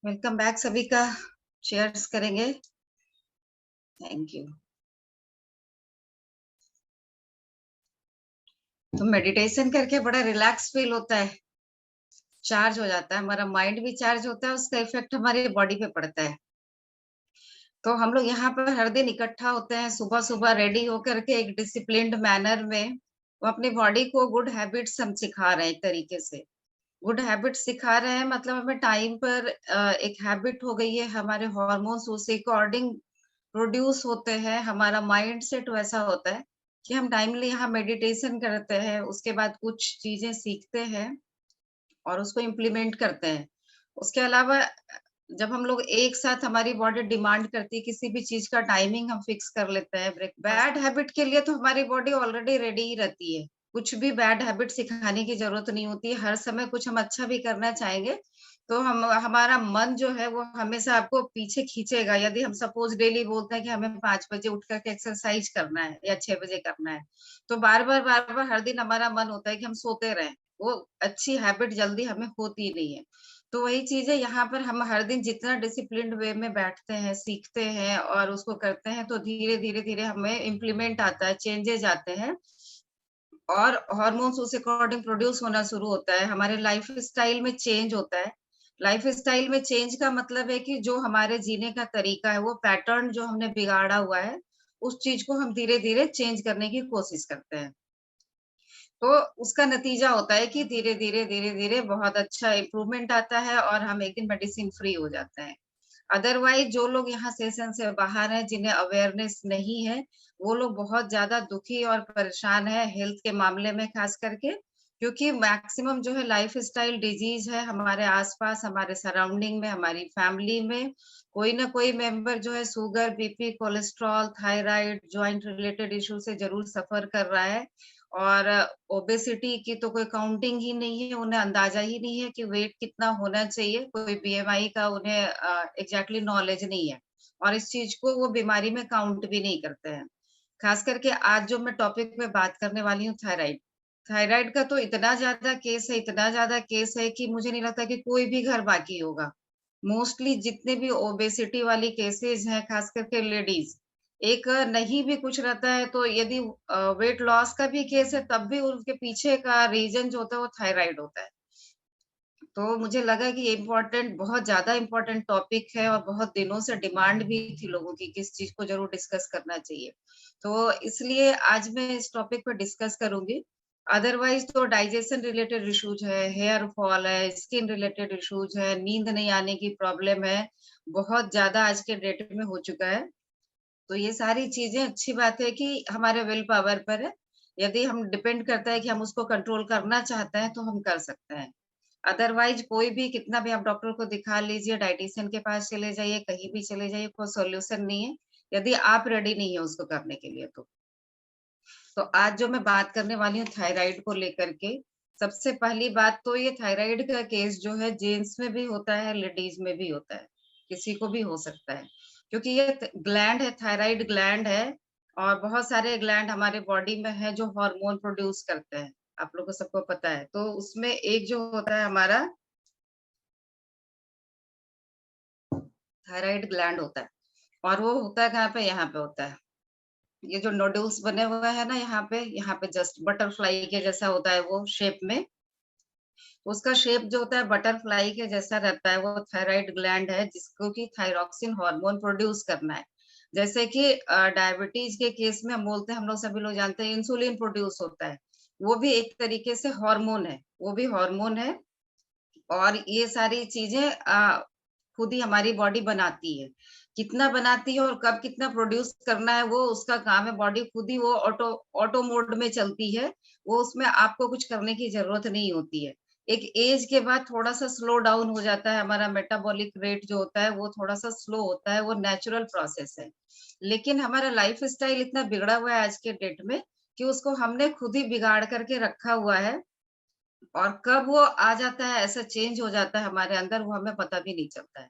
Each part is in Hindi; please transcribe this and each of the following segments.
वेलकम बैक सभी का। शेयर्स करेंगे। Thank you. तो मेडिटेशन करके बड़ा रिलैक्स फील होता है, चार्ज हो जाता है, हमारा माइंड भी चार्ज होता है, उसका इफेक्ट हमारी बॉडी पे पड़ता है। तो हम लोग यहाँ पर हर दिन इकट्ठा होते हैं, सुबह-सुबह रेडी होकर के एक डिसिप्लिन्ड मैनर में, वो अपनी बॉडी को गुड हैबिट्स हम सिखा रहे हैं एक तरीके से। गुड हैबिट्स सिखा रहे हैं मतलब हमें टाइम पर एक हैबिट हो गई है, हमारे हार्मोन्स उसी अकॉर्डिंग प्रोड्यूस होते हैं, हमारा माइंडसेट वैसा होता है कि हम टाइमली यहाँ मेडिटेशन करते हैं, उसके बाद कुछ चीज़ें सीखते हैं और उसको इम्प्लीमेंट करते हैं। उसके अलावा जब हम लोग एक साथ हमारी बॉडी डिमांड करती है, किसी भी चीज़ का टाइमिंग हम फिक्स कर लेते हैं, ब्रेक बैड हैबिट के लिए तो हमारी बॉडी ऑलरेडी रेडी ही रहती है। कुछ भी बैड हैबिट सिखाने की ज़रूरत नहीं होती है, हर समय कुछ हम अच्छा भी करना चाहेंगे, तो हम हमारा मन जो है वो हमेशा आपको पीछे खींचेगा। यदि हम सपोज़ डेली बोलते हैं कि हमें 5 बजे उठ कर के एक्सरसाइज करना है या 6 बजे करना है, तो बार-बार हर दिन हमारा मन होता है कि हम सोते रहें, वो अच्छी हैबिट जल्दी हमें होती नहीं है। तो वही चीज़ है यहाँ पर हम हर दिन जितना डिसिप्लिन्ड वे में बैठते हैं, सीखते हैं और उसको करते हैं, तो धीरे-धीरे हमें इम्प्लीमेंट आता है, चेंजेज़ आते हैं और हार्मोन्स उस अकॉर्डिंग प्रोड्यूस होना शुरू होता है, हमारे लाइफ़स्टाइल में चेंज होता है। लाइफ़स्टाइल में चेंज का मतलब है कि जो हमारे जीने का तरीका है, वो पैटर्न जो हमने बिगाड़ा हुआ है, उस चीज़ को हम धीरे-धीरे चेंज करने की कोशिश करते हैं। तो उसका नतीजा होता है कि धीरे-धीरे बहुत अच्छा इम्प्रूवमेंट आता है और हम एक दिन मेडिसिन फ्री हो जाते हैं। अदरवाइज़ जो लोग यहाँ सेशन से बाहर हैं, जिन्हें अवेयरनेस नहीं है, वो लोग बहुत ज़्यादा दुखी और परेशान हैं हेल्थ के मामले में ख़ास करके, क्योंकि मैक्सिमम जो है लाइफ़स्टाइल डिज़ीज़ है हमारे आस-पास, हमारे सराउंडिंग में, हमारी फैमिली में, कोई न कोई मेंबर जो है sugar, BP, cholesterol, thyroid, joint related issue से ज़रूर सफ़र कर रहा है और ओबेसिटी की तो कोई काउंटिंग ही नहीं है, उन्हें अंदाज़ा ही नहीं है कि वेट कितना होना चाहिए, कोई बीएमआई का उन्हें एग्ज़ैक्टली नॉलेज नहीं है और इस चीज़ को वो बीमारी में काउंट भी नहीं करते हैं। ख़ास करके आज जो मैं टॉपिक पे बात करने वाली हूँ थायराइड। थायराइड का तो इतना ज़्यादा केस है कि मुझे नहीं लगता कि कोई भी घर बाकी होगा। मोस्टली जितने भी ओबेसिटी वाली केसेज़ हैं, ख़ास करके लेडीज़, एक नहीं भी कुछ रहता है तो यदि वेट लॉस का भी केस है तब भी उनके पीछे का रीज़न जो होता है वो थायराइड होता है। तो मुझे लगा कि ये इम्पोर्टेंट बहुत ज़्यादा इम्पोर्टेंट टॉपिक है और बहुत दिनों से डिमांड भी थी लोगों की कि इस चीज़ को ज़रूर डिस्कस करना चाहिए। तो इसलिए आज मैं इस टॉपिक पे डिस्कस करूँगी। अदरवाइज़ तो डाइजेशन रिलेटेड इश्यूज़ है, हेयर फॉल है, स्किन रिलेटेड इश्यूज़ है, नींद नहीं आने की प्रॉब्लम है, बहुत ज़्यादा आज के डेट में हो चुका है। तो ये सारी चीज़ें अच्छी बात है कि हमारे विल पावर पर है। यदि हम डिपेंड करता है कि हम उसको कंट्रोल करना चाहते हैं, तो हम कर सकते हैं। अदरवाइज़ कोई भी कितना भी आप डॉक्टर को दिखा लीजिए, डायटीशियन के पास चले जाइए, कहीं भी चले जाइए, कोई सॉल्यूशन नहीं है, यदि आप रेडी नहीं है उसको करने के लिए तो। तो आज जो मैं बात करने वाली हूँ थायराइड को लेकर के, सबसे पहली बात तो ये थायराइड का केस जो है जेंट्स में भी होता है, लेडीज़ में भी होता है, किसी को भी हो सकता है। क्योंकि ये ग्लैंड है, थायराइड ग्लैंड है और बहुत सारे ग्लैंड हमारे बॉडी में है जो हार्मोन प्रोड्यूस करते हैं, आप लोगों को सबको पता है। तो उसमें एक जो होता है हमारा थायराइड ग्लैंड होता है और वो होता है कहाँ पे? यहाँ पे होता है। ये जो नोड्यूल्स बने हुए हैं ना यहाँ पे जस्ट बटरफ्लाई के जैसा होता है वो शेप में। तो उसका शेप जो होता है बटरफ्लाई के जैसा रहता है, वो थायराइड ग्लैंड है जिसको कि थायरॉक्सिन हार्मोन प्रोड्यूस करना है। जैसे कि डायबिटीज़ के केस में हम बोलते हैं, हम लोग सभी लोग जानते हैं इंसुलिन प्रोड्यूस होता है। वो भी एक तरीके से हार्मोन है, वो भी हार्मोन है और ये सारी चीज़ें खुद ही हमारी बॉडी बनाती है। कितना बनाती है और कब कितना प्रोड्यूस करना है वो उसका काम है, बॉडी खुद ही वो ऑटो ऑटो मोड में चलती है, वो उसमें आपको कुछ करने की ज़रूरत नहीं होती है। एक ऐज के बाद थोड़ा-सा स्लो डाउन हो जाता है, हमारा मेटाबॉलिक रेट जो होता है वो थोड़ा-सा स्लो होता है, वो नेचुरल प्रोसेस है। लेकिन हमारा लाइफ़स्टाइल इतना बिगड़ा हुआ है आज के डेट में कि उसको हमने खुद ही बिगाड़ कर के रखा हुआ है और कब वो आ जाता है, ऐसा चेंज हो जाता है हमारे अंदर, वो हमें पता भी नहीं चलता है।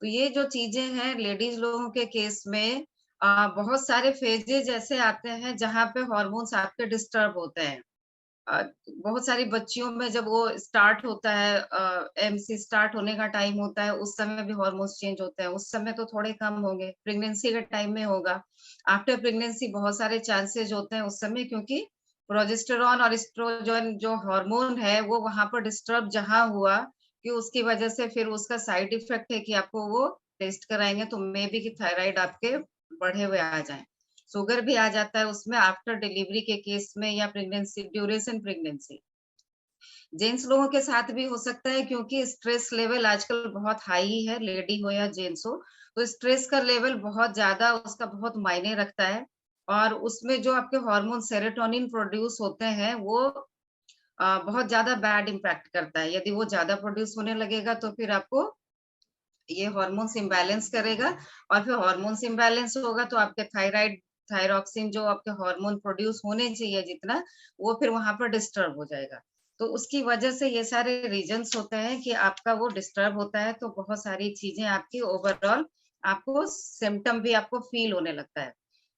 तो ये जो चीज़ें हैं लेडीज़ लोगों के केस में बहुत सारे फेजेज़ ऐसे आते हैं जहाँ पे हार्मोन्स आपके डिस्टर्ब होते हैं। बहुत सारी बच्चियों में जब वो स्टार्ट होता है एमसी स्टार्ट होने का टाइम होता है, उस समय भी हार्मोन्स चेंज होते हैं, उस समय तो थोड़े कम होंगे, प्रेगनेंसी के टाइम में होगा। आफ्टर प्रेगनेंसी बहुत सारे चांसेस होते हैं उस समय क्योंकि प्रोजेस्टेरॉन और एस्ट्रोजन जो हार्मोन है, वो वहाँ पर डिस्टर्ब जहाँ हुआ कि उसकी वजह से फिर उसका साइड इफेक्ट है कि आपको वो टेस्ट कराएँगे तो मे बी कि थायराइड आपके बढ़े हुए आ जाएँ। शुगर भी आ जाता है उसमें आफ्टर डिलीवरी के केस में या प्रेगनेंसी ड्यूरेशन प्रेगनेंसी। जेंट्स लोगों के साथ भी हो सकता है क्योंकि स्ट्रेस लेवल आजकल बहुत हाई है, लेडी हो या जेंट्स हो, तो स्ट्रेस का लेवल बहुत ज़्यादा उसका बहुत मायने रखता है और उसमें जो आपके हार्मोन सेरोटोनिन प्रोड्यूस होते हैं, वो बहुत ज़्यादा बैड इम्पैक्ट करता है। यदि वो ज़्यादा प्रोड्यूस होने लगेगा तो फिर आपको ये हार्मोन्स इम्बैलेंस करेगा और फिर हार्मोन्स इम्बैलेंस होगा तो आपके थायराइड थायरॉक्सिन जो आपके हार्मोन प्रोड्यूस होने चाहिए जितना, वो फिर वहाँ पर डिस्टर्ब हो जाएगा। तो उसकी वजह से ये सारे रीज़न्स होते हैं कि आपका वो डिस्टर्ब होता है, तो बहुत सारी चीज़ें आपकी ओवरऑल आपको सिम्पटम भी आपको फ़ील होने लगता है।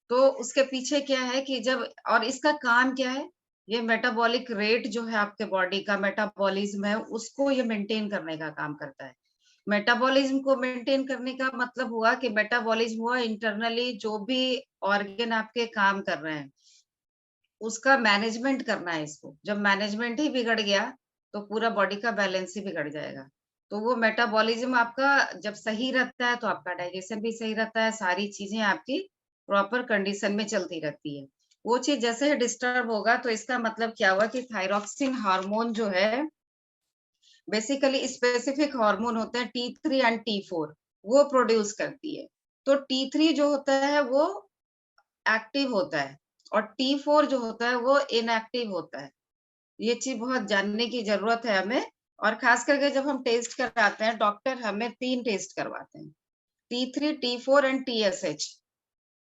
तो उसके पीछे क्या है कि जब और इसका काम क्या है? ये मेटाबॉलिक रेट जो है आपके बॉडी का मेटाबॉलिज़्म है, उसको ये मेंटेन करने का काम करता है। मेटाबॉलिज्म को मेंटेन करने का मतलब हुआ कि मेटाबॉलिज्म हुआ इंटरनली जो भी ऑर्गन आपके काम कर रहे हैं, उसका मैनेजमेंट करना है इसको। जब मैनेजमेंट ही बिगड़ गया, तो पूरा बॉडी का बैलेंस ही बिगड़ जाएगा। तो वो मेटाबॉलिज्म आपका जब सही रहता है, तो आपका डाइजेशन भी सही रहता है, सारी चीज़ें आपकी प्रॉपर कंडीशन में चलती रहती है। वो चीज़ जैसे ही डिस्टर्ब होगा, तो इसका मतलब क्या हुआ कि थायरॉक्सिन हार्मोन जो है बेसिकली स्पेसिफिक हार्मोन होते हैं T3 एंड T4 वो प्रोड्यूस करती है। तो T3 जो होता है वो एक्टिव होता है और T4 जो होता है वो इनएक्टिव होता है। ये चीज़ बहुत जानने की ज़रूरत है हमें और ख़ास करके जब हम टेस्ट कराते हैं, डॉक्टर हमें 3 टेस्ट करवाते हैं। T3, T4 and TSH।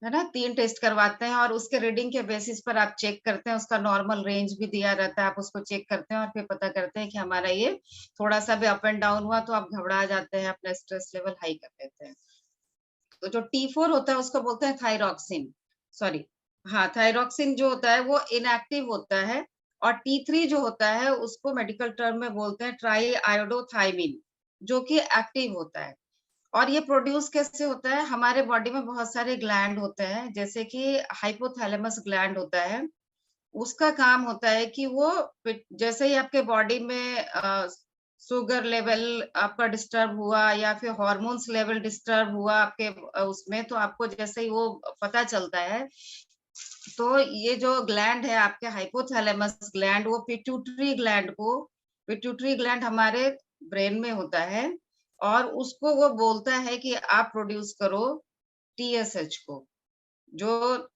है ना? 3 टेस्ट करवाते हैं और उसके रीडिंग के बेसिस पर आप चेक करते हैं, उसका नॉर्मल रेंज भी दिया रहता है, आप उसको चेक करते हैं और फिर पता करते हैं कि हमारा ये थोड़ा-सा भी अप एंड डाउन हुआ तो आप घबरा जाते हैं, अपना स्ट्रेस लेवल हाई कर देते हैं। तो जो T4 होता है उसको बोलते हैं थायरॉक्सिन, सॉरी हाँ, थायरॉक्सिन जो होता है वो इनएक्टिव होता है और T3 जो होता है उसको मेडिकल टर्म में बोलते हैं ट्राई आयोडोथायमिन, जो कि एक्टिव होता है। और ये प्रोड्यूस कैसे होता है? हमारे बॉडी में बहुत सारे ग्लैंड होते हैं, जैसे कि हाइपोथैलेमस ग्लैंड होता है। उसका काम होता है कि वो पिट जैसे ही आपके बॉडी में शुगर लेवल आपका डिस्टर्ब हुआ या फिर हार्मोन्स लेवल डिस्टर्ब हुआ आपके उसमें तो आपको जैसे ही वो पता चलता है, तो ये जो ग्लैंड है आपके हाइपोथैलेमस ग्लैंड वो पिट्यूटरी ग्लैंड हमारे ब्रेन में होता है और उसको वो बोलता है कि आप प्रोड्यूस करो टीएसएच को जो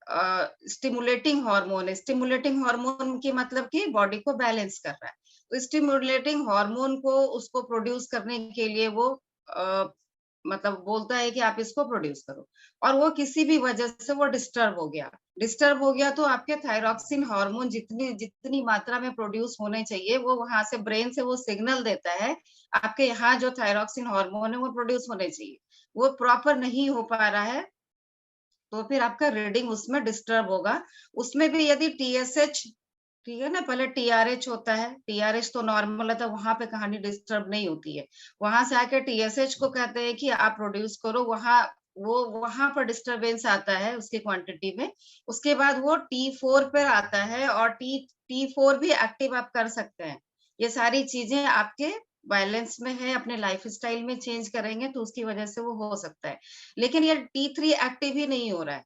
स्टिमुलेटिंग हार्मोन है। स्टिमुलेटिंग हार्मोन की मतलब कि बॉडी को बैलेंस कर रहा है। तो स्टिमुलेटिंग हार्मोन को उसको प्रोड्यूस करने के लिए वो अ, मतलब बोलता है कि आप इसको प्रोड्यूस करो और वो किसी भी वजह से वो डिस्टर्ब हो गया तो आपके थायरॉक्सिन हार्मोन जितनी जितनी मात्रा में प्रोड्यूस होने चाहिए वो वहां से ब्रेन से वो सिग्नल देता है आपके यहाँ जो थायरॉक्सिन हार्मोन है वो प्रोड्यूस होने चाहिए वो प्रॉपर नहीं हो पा रहा है तो फिर आपका रीडिंग उसमें डिस्टर्ब होगा उसमें भी यदि टीएसएच ठीक है ना पहले टीआरएच होता है टीआरएच तो नॉर्मल होता है वहां पे कहानी डिस्टर्ब नहीं होती है वहां से आके टीएसएच को कहते हैं कि आप प्रोड्यूस करो वो वहां पर डिस्टरबेंस आता है उसकी क्वांटिटी में उसके बाद वो T4 पर आता है और T4 भी एक्टिव आप कर सकते हैं ये सारी चीजें आपके बैलेंस में है अपने लाइफस्टाइल में चेंज करेंगे तो उसकी वजह से वो हो सकता है लेकिन ये T3 एक्टिव ही नहीं हो रहा है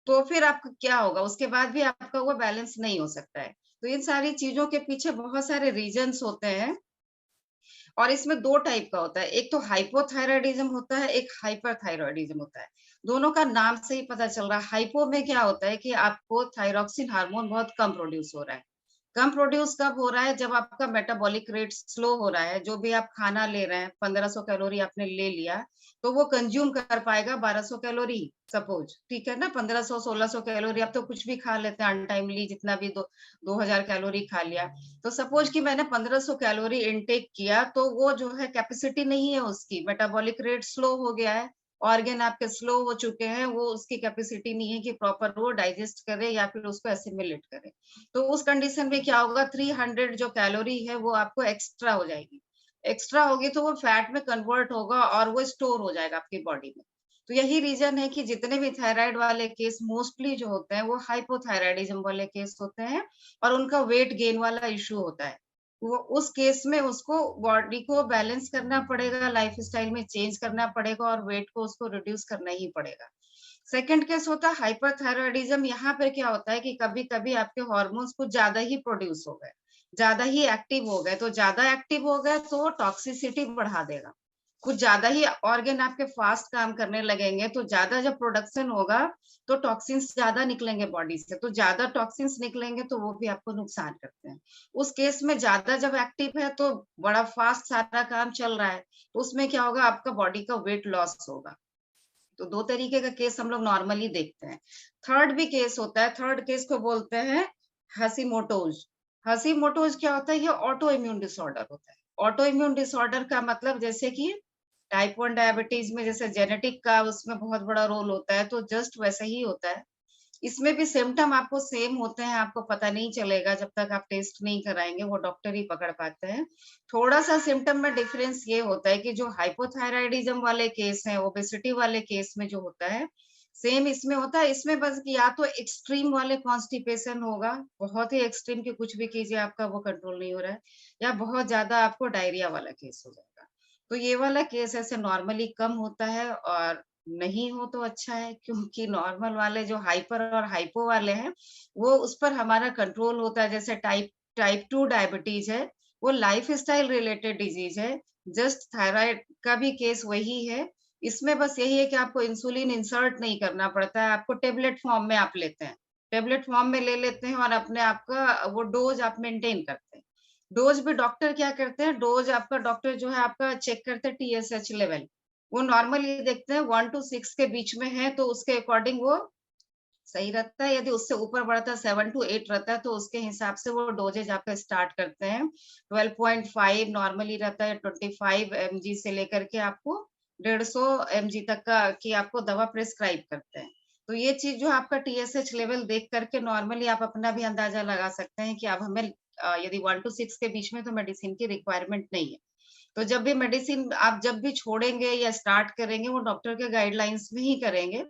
तो फिर आपका क्या होगा? उसके बाद भी आपका वो बैलेंस नहीं हो सकता है। तो इन सारी चीज़ों के पीछे बहुत सारे रीज़न्स होते हैं और इसमें 2 टाइप का होता है। एक तो हाइपोथायरॉयडिज़्म होता है, एक हाइपरथायरॉयडिज़्म होता है। दोनों का नाम से ही पता चल रहा है। हाइपो में क्या होता है कि आपको थायरॉक्सिन हार्मोन बहुत कम प्रोड्यूस हो रहा है। कम प्रोड्यूस कब हो रहा है? जब आपका मेटाबॉलिक रेट स्लो हो रहा है। जो भी आप खाना ले रहे हैं, 1500 कैलोरी आपने ले लिया, तो वो कंज़्यूम कर पाएगा 1200 कैलोरी सपोज़, ठीक है ना? 1500 1600 कैलोरी अब तो कुछ भी खा लेते हैं अनटाइमली जितना भी दो 2000 कैलोरी खा लिया। तो सपोज़ कि मैंने 1500 कैलोरी इनटेक किया, तो वो जो है कैपेसिटी नहीं है उसकी, मेटाबॉलिक रेट स्लो हो गया है। ऑर्गन आपके स्लो हो चुके हैं, वो उसकी कैपेसिटी नहीं है कि प्रॉपर वो डाइजेस्ट करे या फिर उसको एसिमिलेट करे। तो उस कंडीशन में क्या होगा, 300 जो कैलोरी है वो आपको एक्स्ट्रा हो जाएगी। एक्स्ट्रा होगी तो वो फैट में कन्वर्ट होगा और वो स्टोर हो जाएगा आपकी बॉडी में। तो यही रीज़न है कि जितने भी थायराइड वाले केस मोस्टली जो होते हैं वो हाइपोथायरायडिज़्म वाले केस होते हैं और उनका वेट गेन वाला इश्यू होता है। वो उस केस में उसको बॉडी को बैलेंस करना पड़ेगा, लाइफ़स्टाइल में चेंज करना पड़ेगा और वेट को उसको रिड्यूस करना ही पड़ेगा। सेकंड केस होता है हाइपरथायरॉयडिज़्म। यहाँ पे क्या होता है कि कभी-कभी आपके हार्मोन्स कुछ ज़्यादा ही प्रोड्यूस हो गए, ज़्यादा ही एक्टिव हो गए, तो ज़्यादा एक्टिव हो गए तो टॉक्सिसिटी बढ़ा देगा। कुछ ज़्यादा ही ऑर्गन आपके फास्ट काम करने लगेंगे, तो ज़्यादा जब प्रोडक्शन होगा, तो टॉक्सिन्स ज़्यादा निकलेंगे बॉडी से, तो ज़्यादा टॉक्सिन्स निकलेंगे तो वो भी आपको नुकसान करते हैं। उस केस में ज़्यादा जब एक्टिव है तो बड़ा फास्ट सारा काम चल रहा है, तो उसमें क्या होगा, आपका बॉडी का वेट लॉस होगा। तो 2 तरीके का केस हम लोग नॉर्मली देखते हैं। थर्ड भी केस होता है, थर्ड केस को बोलते हैं हशीमोटोज़। हशीमोटोज़ क्या होता है? ये ऑटो इम्यून डिसऑर्डर होता है। ऑटो इम्यून डिसऑर्डर का मतलब जैसे कि टाइप 1 डायबिटीज़ में जैसे जेनेटिक का उसमें बहुत बड़ा रोल होता है, तो जस्ट वैसा ही होता है। इसमें भी सिम्पटम आपको सेम होते हैं, आपको पता नहीं चलेगा जब तक आप टेस्ट नहीं कराएँगे, वो डॉक्टर ही पकड़ पाते हैं। थोड़ा-सा सिम्पटम में डिफरेंस ये होता है कि जो हाइपोथायरायडिज़्म वाले केस हैं, ओबेसिटी वाले केस में जो होता है, सेम इसमें होता है। इसमें बस या तो एक्सट्रीम वाले कॉन्स्टिपेशन होगा, बहुत ही एक्सट्रीम कि कुछ भी कीजिए आपका वो कंट्रोल नहीं हो रहा है, या बहुत ज़्यादा आपको डायरिया वाला केस हो जाएगा। तो ये वाला केस ऐसे नॉर्मली कम होता है और नहीं हो तो अच्छा है, क्योंकि नॉर्मल वाले जो हाइपर और हाइपो वाले हैं, वो उस पर हमारा कंट्रोल होता है। जैसे टाइप टाइप 2 डायबिटीज़ है, वो लाइफ़स्टाइल रिलेटेड डिज़ीज़ है। जस्ट थायरॉइड का भी केस वही है। इसमें बस यही है कि आपको इंसुलिन इंसर्ट नहीं करना पड़ता है, आपको टेबलेट फॉर्म में आप लेते हैं। टेबलेट फॉर्म में ले लेते हैं और अपने आप का वो डोज़ आप मेंटेन करते हैं। डोज़ भी डॉक्टर क्या करते हैं, डोज़ आपका डॉक्टर जो है आपका चेक करते हैं टीएसएच लेवल। वो नॉर्मली देखते हैं 1 टू 6 के बीच में है तो उसके अकॉर्डिंग वो सही रहता है, यदि उससे ऊपर बढ़ता है 7 टू 8 रहता है तो उसके हिसाब से वो डोजेज आपका स्टार्ट करते हैं। 12.5 नॉर्मली रहता है, 25 एमजी से लेकर के आपको 150 एमजी तक का की आपको दवा प्रिस्क्राइब करते हैं। तो ये चीज़ जो आपका टीएसएच लेवल देख कर के नॉर्मली आप अपना भी अंदाज़ा लगा सकते हैं कि अब हमें यदि 1 टू 6 के बीच में तो मेडिसिन की रिक्वायरमेंट नहीं है। तो जब भी मेडिसिन आप जब भी छोड़ेंगे या स्टार्ट करेंगे, वो डॉक्टर के गाइडलाइंस में ही करेंगे,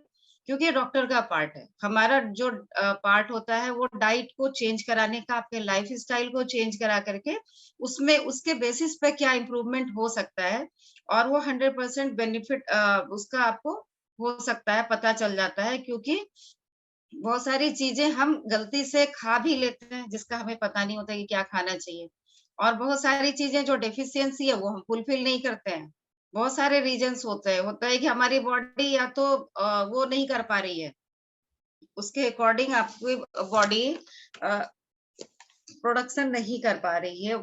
क्योंकि ये डॉक्टर का पार्ट है। हमारा जो पार्ट होता है वो डाइट को चेंज कराने का, आपके लाइफ़स्टाइल को चेंज करा करके, उसमें उसके बेसिस पे क्या इम्प्रूवमेंट हो सकता है और वो 100% बेनिफिट उसका आपको हो सकता है, पता चल जाता है, क्योंकि बहुत सारी चीज़ें हम गलती से खा भी लेते हैं, जिसका हमें पता नहीं होता कि क्या खाना चाहिए। और बहुत सारी चीज़ें जो डेफ़िशिएंसी है, वो हम फुलफ़िल नहीं करते हैं। बहुत सारे रीज़न्स होते हैं। होता है कि हमारी बॉडी या तो वो नहीं कर पा रही है, उसके अकॉर्डिंग आपकी बॉडी अ, प्रोडक्शन नहीं कर पा रही है,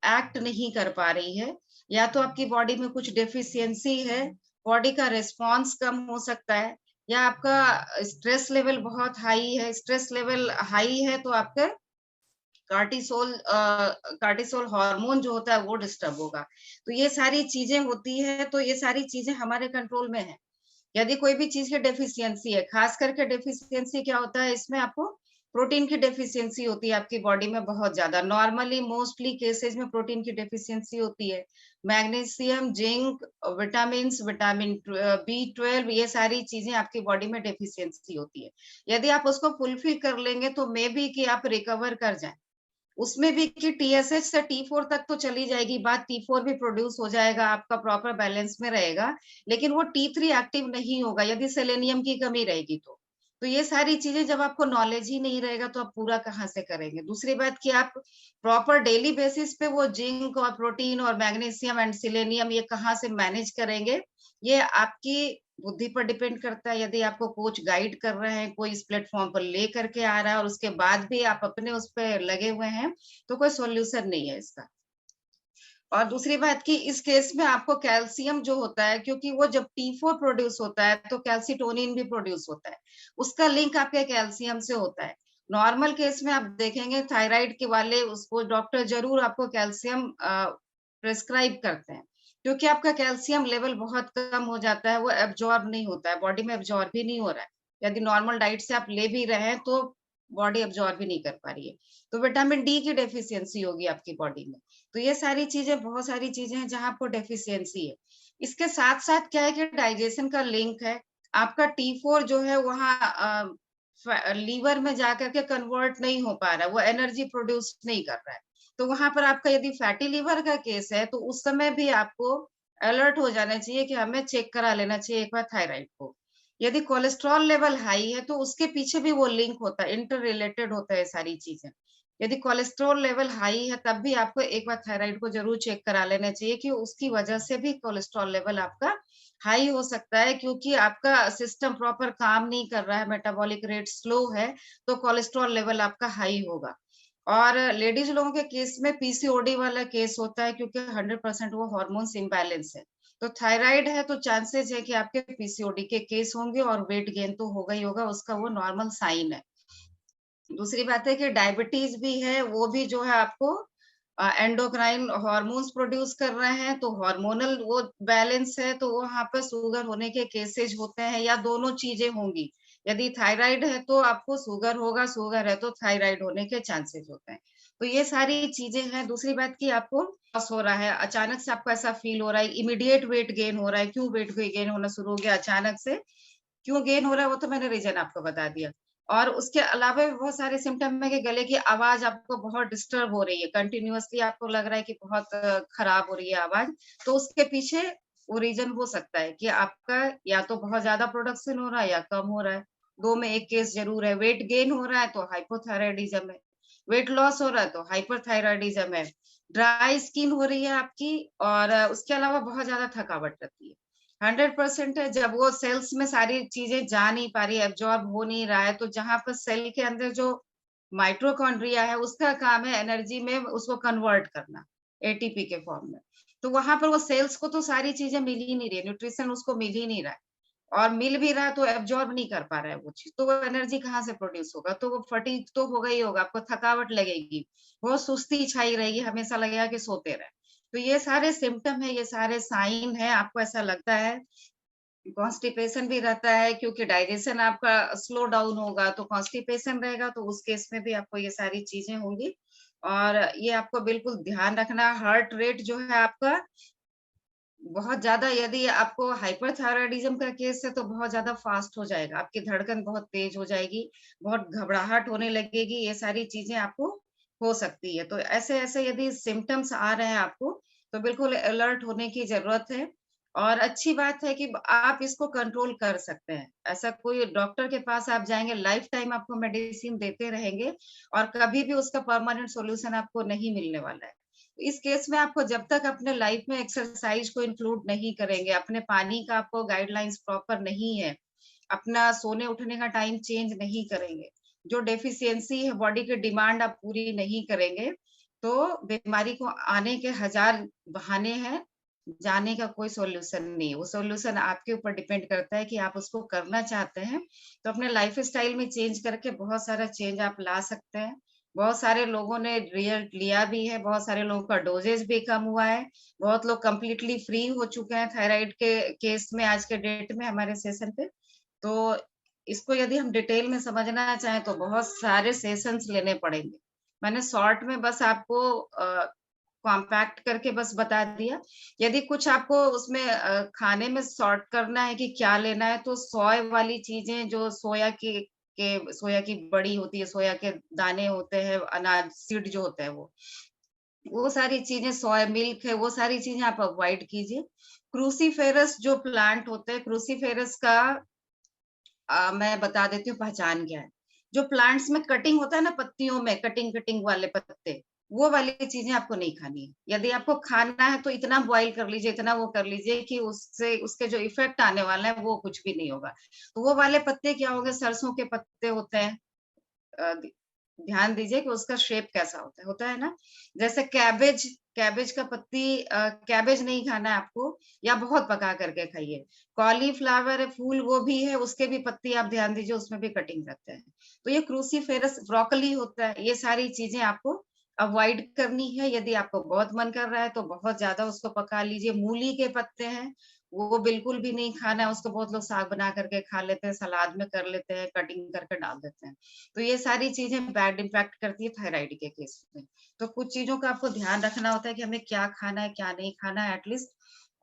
एक्ट नहीं कर पा रही है, या तो आपकी बॉडी में कुछ डेफ़िशिएंसी है, बॉडी का रिस्पॉन्स कम हो सकता है, या आपका स्ट्रेस लेवल बहुत हाई है। स्ट्रेस लेवल हाई है तो आपका कार्टिसोल हार्मोन जो होता है वो डिस्टर्ब होगा। तो ये सारी चीज़ें होती हैं, तो ये सारी चीज़ें हमारे कंट्रोल में हैं। यदि कोई भी चीज़ की डेफ़िशिएंसी है, ख़ास करके डेफ़िशिएंसी क्या होता है, इसमें आपको प्रोटीन की डेफ़िशिएंसी होती है आपकी बॉडी में बहुत ज़्यादा। नॉर्मली मोस्टली केसेज़ में प्रोटीन की डेफ़िशिएंसी होती है। मैग्नीशियम, जिंक, विटामिन्स, बी12, ये सारी चीज़ें आपकी बॉडी में डेफ़िशिएंसी होती है। यदि आप उसको फुलफ़िल कर लेंगे तो मे बी कि आप रिकवर कर जाएँ। उसमें भी कि टीएसएच से टी4 तक तो चली जाएगी बात, टी4 भी प्रोड्यूस हो जाएगा, आपका प्रॉपर बैलेंस में रहेगा, लेकिन वो टी3 एक्टिव नहीं होगा यदि सेलेनियम की कमी रहेगी तो। तो ये सारी चीज़ें जब आपको नॉलेज ही नहीं रहेगा तो आप पूरा कहाँ से करेंगे? दूसरी बात कि आप प्रॉपर डेली बेसिस पे वो जिंक और प्रोटीन और मैग्नीशियम एंड सेलेनियम ये कहाँ से मैनेज करेंगे? ये आपकी बुद्धि पर डिपेंड करता है। यदि आपको कोच गाइड कर रहे हैं, कोई इस प्लेटफ़ॉर्म पर ले करके आ रहा है और उसके बाद भी आप अपने उस पे लगे हुए हैं, तो कोई सॉल्यूशन नहीं है इसका। और दूसरी बात कि इस केस में आपको कैल्शियम जो होता है, क्योंकि वो जब टी4 प्रोड्यूस होता है, तो कैल्सिटोनिन भी प्रोड्यूस होता है। उसका लिंक आपके कैल्शियम से होता है। नॉर्मल केस में आप देखेंगे थायराइड के वाले उसको डॉक्टर ज़रूर आपको कैल्शियम प्रिस्क्राइब करते हैं। क्योंकि आपका कैल्शियम लेवल बहुत कम हो जाता है, वो एब्ज़ॉर्ब नहीं होता है, बॉडी में एब्ज़ॉर्ब ही नहीं हो रहा है। यदि नॉर्मल डाइट से आप ले भी रहे हैं, तो बॉडी एब्ज़ॉर्ब ही नहीं कर पा रही है। तो विटामिन डी की डेफ़िशिएंसी होगी आपकी बॉडी में। तो ये सारी चीज़ें, बहुत सारी चीज़ें हैं जहाँ आपको डेफ़िशिएंसी है। इसके साथ-साथ क्या है कि डाइजेशन का लिंक है। आपका T4 जो है वहाँ लीवर में जाकर के कन्वर्ट नहीं हो पा रहा है, वो एनर्जी प्रोड्यूस नहीं कर रहा है। तो वहाँ पर आपका यदि फैटी लिवर का केस है, तो उस समय भी आपको अलर्ट हो जाना चाहिए कि हमें चेक करा लेना चाहिए एक बार थायराइड को। यदि कोलेस्टेरॉल लेवल हाई है, तो उसके पीछे भी वो लिंक होता है, इंटर रिलेटेड होता है सारी चीज़ें। यदि कोलेस्टेरॉल लेवल हाई है, तब भी आपको एक बार थायराइड को ज़रूर चेक करा लेना चाहिए कि उसकी वजह से भी कोलेस्टेरॉल लेवल आपका हाई हो सकता है, क्योंकि आपका सिस्टम प्रॉपर काम नहीं कर रहा है, मेटाबॉलिक रेट स्लो है, तो कोलेस्टेरॉल लेवल आपका हाई होगा। और लेडीज़ लोगों के केस में पीसीओडी वाला केस होता है, क्योंकि 100% वो हार्मोन्स इम्बैलेंस है। तो थायराइड है, तो चांसेस है कि आपके पीसीओडी के केस होंगे, और वेट गेन तो होगा ही होगा, उसका वो नॉर्मल साइन है। दूसरी बात है कि डायबिटीज़ भी है, वो भी जो है आपको एंडोक्राइन हार्मोन्स प्रोड्यूस कर रहे हैं, तो हार्मोनल वो बैलेंस है, तो वहाँ पे शुगर होने के केसेज़ होते हैं, या दोनों चीज़ें होंगी। यदि थायराइड है, तो आपको शुगर होगा, शुगर है तो थायराइड होने के चांसेज़ होते हैं। तो ये सारी चीज़ें हैं। दूसरी बात कि आपको लॉस हो रहा है, अचानक से आपको ऐसा फ़ील हो रहा है, इमीडिएट वेट गेन हो रहा है। क्यों वेट गेन होना शुरू हो गया अचानक से? क्यों गेन हो रहा है, वो तो मैंने रीज़न आपको बता दिया। और उसके अलावा भी बहुत सारे सिम्पटम है कि गले की आवाज़ आपको बहुत डिस्टर्ब हो रही है, कंटीन्यूअसली आपको लग रहा है कि बहुत खराब हो रही है आवाज़, तो उसके पीछे वो रीज़न हो सकता है कि आपका या तो बहुत ज़्यादा प्रोडक्शन हो रहा है या कम हो रहा है। 2 में 1 केस ज़रूर है। वेट गेन हो रहा है तो हाइपोथायरायडिज़्म है, वेट लॉस हो रहा है तो हाइपरथायरायडिज़्म है, ड्राई स्किन हो रही है आपकी, और उसके अलावा बहुत ज़्यादा थकावट रहती है। 100% है, जब वो सेल्स में सारी चीज़ें जा नहीं पा रही है, एब्ज़ॉर्ब हो नहीं रहा है, तो जहाँ पर सेल के अंदर जो माइटोकॉन्ड्रिया है, उसका काम है एनर्जी में उसको कन्वर्ट करना, एटीपी के फॉर्म में। तो वहाँ पर वो सेल्स को तो सारी चीज़ें मिल ही नहीं रही है, न्यूट्रिशन उसको मिल ही नहीं रहा है, और मिल भी रहा है तो एब्ज़ॉर्ब नहीं कर पा रहा है वो चीज़, तो वो एनर्जी कहाँ से प्रोड्यूस होगा? तो वो फटीग तो होगा ही होगा, आपको थकावट लगेगी, बहुत सुस्ती छाई रहेगी, हमेशा लगेगा कि सोते रहें। तो ये सारे सिम्पटम है, ये सारे साइन हैं, आपको ऐसा लगता है। कॉन्स्टिपेशन भी रहता है, क्योंकि डाइजेशन आपका स्लो डाउन होगा, तो कॉन्स्टिपेशन रहेगा, तो उस केस में भी आपको ये सारी चीज़ें होंगी। और ये आपको बिल्कुल ध्यान रखना, हार्ट रेट जो है आपका बहुत ज़्यादा, यदि आपको हाइपरथायरॉयडिज़्म का केस है, तो बहुत ज़्यादा फ़ास्ट हो जाएगा, आपकी धड़कन बहुत तेज़ हो जाएगी, बहुत घबराहट होने लगेगी, ये सारी चीज़ें आपको हो सकती है। तो ऐसे-ऐसे यदि सिम्पटम्स आ रहे हैं आपको, तो बिल्कुल अलर्ट होने की ज़रूरत है। और अच्छी बात है कि आप इसको कंट्रोल कर सकते हैं। ऐसा कोई डॉक्टर के पास आप जाएँगे, लाइफ़ टाइम आपको मेडिसिन देते रहेंगे, और कभी भी उसका परमानेंट सॉल्यूशन आपको नहीं मिलने वाला है। इस केस में आपको जब तक अपने लाइफ में एक्सरसाइज को इंक्लूड नहीं करेंगे, अपने पानी का आपको गाइडलाइंस प्रॉपर नहीं है, अपना सोने-उठने का टाइम चेंज नहीं करेंगे, जो डेफिशिएंसी है बॉडी की डिमांड आप पूरी नहीं करेंगे, तो बीमारी को आने के हज़ार बहाने हैं, जाने का कोई सॉल्यूशन नहीं है। वो सॉल्यूशन आपके ऊपर डिपेंड करता है कि आप उसको करना चाहते हैं, तो अपने लाइफ़स्टाइल में चेंज करके बहुत सारा चेंज आप ला सकते हैं। बहुत सारे लोगों ने रिज़ल्ट लिया भी है, बहुत सारे लोगों का डोज़ेज़ भी कम हुआ है, बहुत लोग कंप्लीटली फ्री हो चुके हैं थायराइड के केस में आज के डेट में हमारे सेशन पे। तो इसको यदि हम डिटेल में समझना चाहें तो बहुत सारे सेशंस लेने पड़ेंगे। मैंने शॉर्ट में बस आपको कॉम्पैक्ट करके बस बता दिया। यदि कुछ आपको उसमें खाने में सॉर्ट करना है कि क्या लेना है, तो सोय वाली चीज़ें, जो सोया की बड़ी होती है, सोया के दाने होते हैं, अनाज सीड जो होता है वो सारी चीज़ें, सोया मिल्क है, वो सारी चीज़ें आप अवॉइड कीजिए। क्रूसीफेरस जो प्लांट होते हैं, क्रूसीफेरस का मैं बता देती हूँ पहचान क्या है। जो प्लांट्स में कटिंग होता है ना, पत्तियों में कटिंग-कटिंग वाले पत्ते, वो वाली चीज़ें आपको नहीं खानी है। यदि आपको खाना है तो इतना बॉयल कर लीजिए, इतना वो कर लीजिए कि उससे उसके जो इफ़ेक्ट आने वाला है वो कुछ भी नहीं होगा। तो वो वाले पत्ते क्या हो गए, सरसों के पत्ते होते हैं, अ, ध ध्यान दीजिए कि उसका शेप कैसा होता है ना? जैसे कैबेज कैबेज का पत्ती, कैबेज नहीं खाना है आपको, या बहुत पका करके खाइए। कॉलीफ्लावर है, फूल गोभी है, उसके भी पत्ती आप ध्यान दीजिए, उसमें भी कटिंग रहते हैं। तो ये क्रूसीफेरस ब्रोकोली होता है, ये सारी चीज़ें आपको अवॉइड करनी है। यदि आपको बहुत मन कर रहा है तो बहुत ज़्यादा उसको पका लीजिए। मूली के पत्ते हैं, वो बिल्कुल भी नहीं खाना है, उसको बहुत लोग साग बना करके खा लेते हैं, सलाद में कर लेते हैं, कटिंग करके डाल देते हैं। तो ये सारी चीज़ें बैड इम्पैक्ट करती है थायराइड के केस में। तो कुछ चीज़ों का आपको ध्यान रखना होता है कि हमें क्या खाना है, क्या नहीं खाना है एटलीस्ट,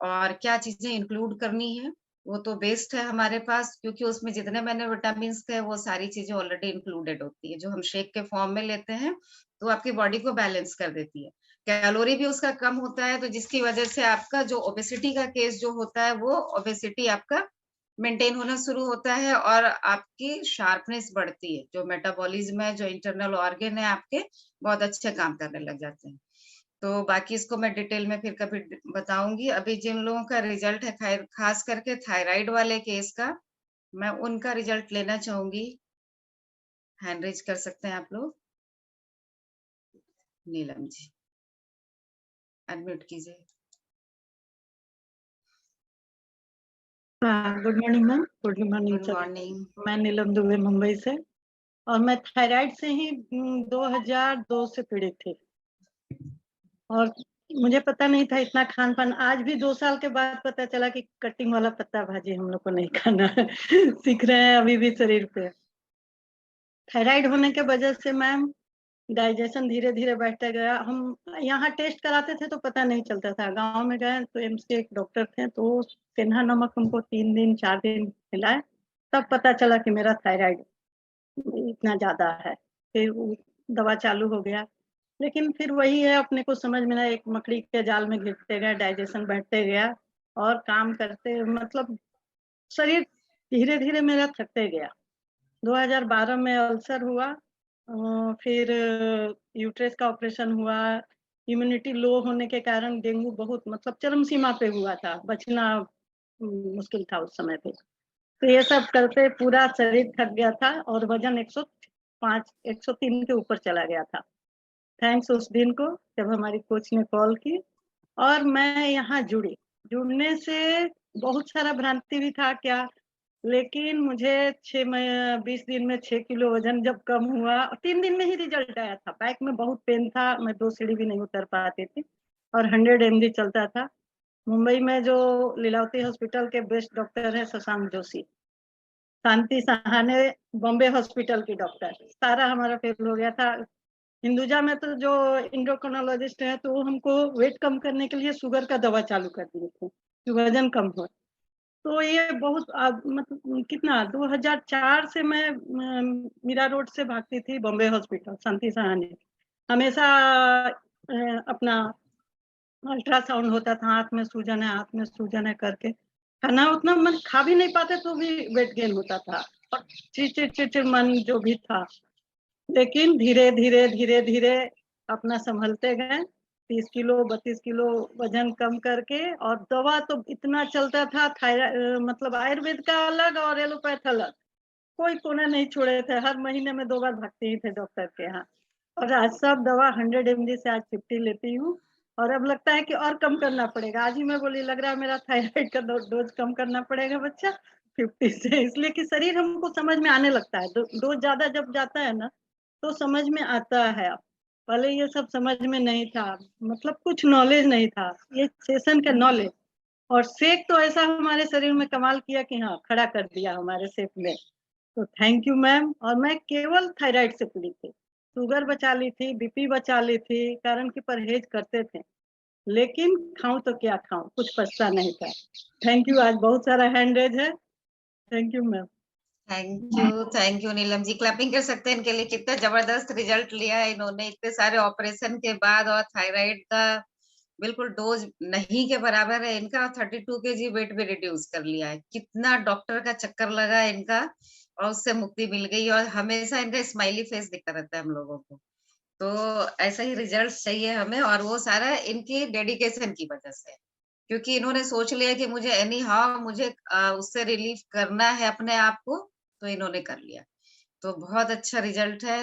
और क्या चीज़ें इंक्लूड करनी है। वो तो बेस्ट है हमारे पास, क्योंकि उसमें जितने मैंने विटामिन्स थे वो सारी चीज़ें ऑलरेडी इंक्लूडेड होती है। जो हम शेक के फॉर्म में लेते हैं, तो आपकी बॉडी को बैलेंस कर देती है। कैलोरी भी उसका कम होता है, तो जिसकी वजह से आपका जो ओबेसिटी का केस जो होता है, वो ओबेसिटी आपका मेंटेन होना शुरू होता है और आपकी शार्पनेस बढ़ती है। जो मेटाबॉलिज्म है, जो इंटरनल ऑर्गन है आपके, बहुत अच्छे काम करने लग जाते हैं। तो बाकी इसको मैं डिटेल में फिर कभी बताऊँगी। अभी जिन लोगों का रिज़ल्ट है ख़ास करके थायराइड वाले केस का, मैं उनका रिज़ल्ट लेना चाहूँगी। हैंड रेज़ कर सकते हैं आप लोग। नीलम जी, अनम्यूट कीजिए। Good morning ma'am. Good morning good sir. Morning. मैं नीलम दुबे मुंबई से, और मैं थायराइड से ही 2002 से पीड़ित थी, और मुझे पता नहीं था इतना खान पान। आज भी 2 साल के बाद पता चला कि कटिंग वाला पत्ता भाजी हम लोग को नहीं खाना है। सीख रहे हैं अभी भी शरीर पे। थायराइड होने के वजह से मैम डाइजेशन धीरे धीरे बैठता गया। हम यहाँ टेस्ट कराते थे तो पता नहीं चलता था। गांव में गए तो एम्स के एक डॉक्टर थे, तो सेंधा नमक हमको 3 दिन 4 दिन खिलाए, तब पता चला कि मेरा थायराइड इतना ज्यादा है। फिर वो दवा चालू हो गया, लेकिन फिर वही है, अपने को समझ में ना, एक मकड़ी के जाल में घिरते गए, डाइजेशन बढ़ते गया और काम करते, मतलब शरीर धीरे धीरे मेरा थकते गया। 2012 में अल्सर हुआ, फिर यूट्रस का ऑपरेशन हुआ। इम्यूनिटी लो होने के कारण डेंगू बहुत, मतलब चरम सीमा पे हुआ था, बचना मुश्किल था उस समय पे। तो ये सब करते पूरा शरीर थक गया था और वजन 105 103 के ऊपर चला गया था। थैंक्स उस दिन को, जब हमारी कोच ने कॉल की और मैं यहाँ जुड़ी। जुड़ने से बहुत सारा भ्रांति भी था क्या, लेकिन मुझे 20 दिन में 6 किलो वजन जब कम हुआ, 3 दिन में ही रिजल्ट आया था। बैक में बहुत पेन था, मैं 2 सीढ़ी भी नहीं उतर पाती थी, और 100 mg चलता था। मुंबई में जो लीलावती हॉस्पिटल के बेस्ट डॉक्टर है शशांक जोशी, शांति सहाने बॉम्बे हॉस्पिटल की डॉक्टर, सारा हमारा फेल हो गया था। हिंदुजा में तो जो इंडोक्रोनोलॉजिस्ट है, तो वो हमको वेट कम करने के लिए शुगर का दवा चालू कर दिए थे कि वजन कम हो। तो ये बहुत मतलब कितना 2004 से मैं मीरा रोड से भागती थी बॉम्बे हॉस्पिटल शांति सहाने। हमेशा अपना अल्ट्रासाउंड होता था, हाथ में सूजन है, हाथ में सूजन है करके। खाना उतना मन खा भी नहीं पाते तो भी वेट गेन होता था, और चिड़चिड़ चिड़चिड़ मन जो भी था। लेकिन धीरे धीरे धीरे धीरे अपना संभलते गए, 30 किलो 32 किलो वजन कम करके। और दवा तो इतना चलता था, थायराइड मतलब आयुर्वेद का अलग और एलोपैथ अलग, कोई कोना नहीं छोड़े थे। हर महीने में 2 बार भागते ही थे डॉक्टर के यहाँ। और आज सब दवा 100 mg से आज 50 लेती हूँ, और अब लगता है कि और कम करना पड़ेगा। आज ही मैं बोली, लग रहा है मेरा थायराइड का डोज कम करना पड़ेगा बच्चा 50 से, इसलिए कि शरीर हमको समझ में आने लगता है। डोज ज्यादा जब जाता है ना, तो समझ में आता है। पहले ये सब समझ में नहीं था, मतलब कुछ नॉलेज नहीं था, ये सेशन का नॉलेज। और शेक तो ऐसा हमारे शरीर में कमाल किया कि हाँ, खड़ा कर दिया हमारे शेक में। तो थैंक यू मैम। और मैं केवल थायराइड से पीड़ित थी, शुगर बचा ली थी, बीपी बचा ली थी, कारण कि परहेज करते थे, लेकिन खाऊं तो क्या खाऊं, कुछ पछता नहीं था। Thank you. आज बहुत सारा हैंड रेज है। Thank you ma'am. Thank you Neelam ji. Clapping कर सकते हैं इनके लिए, कितना जबरदस्त रिजल्ट लिया है इन्होंने इतने सारे ऑपरेशन के बाद, और थायराइड का बिल्कुल डोज नहीं के बराबर है इनका। 32 केजी वेट भी रिड्यूस कर लिया है। कितना डॉक्टर का चक्कर लगा इनका, और उससे मुक्ति मिल गई, और हमेशा इनका स्माइली फेस दिखता रहता है हम लोगों को। तो ऐसा ही रिजल्ट चाहिए हमें, और वो सारा इनकी डेडिकेशन की वजह से, क्योंकि इन्होंने सोच लिया कि मुझे एनी हाउ मुझे उससे रिलीफ करना है अपने आप को, तो इन्होंने कर लिया। तो बहुत अच्छा रिजल्ट है।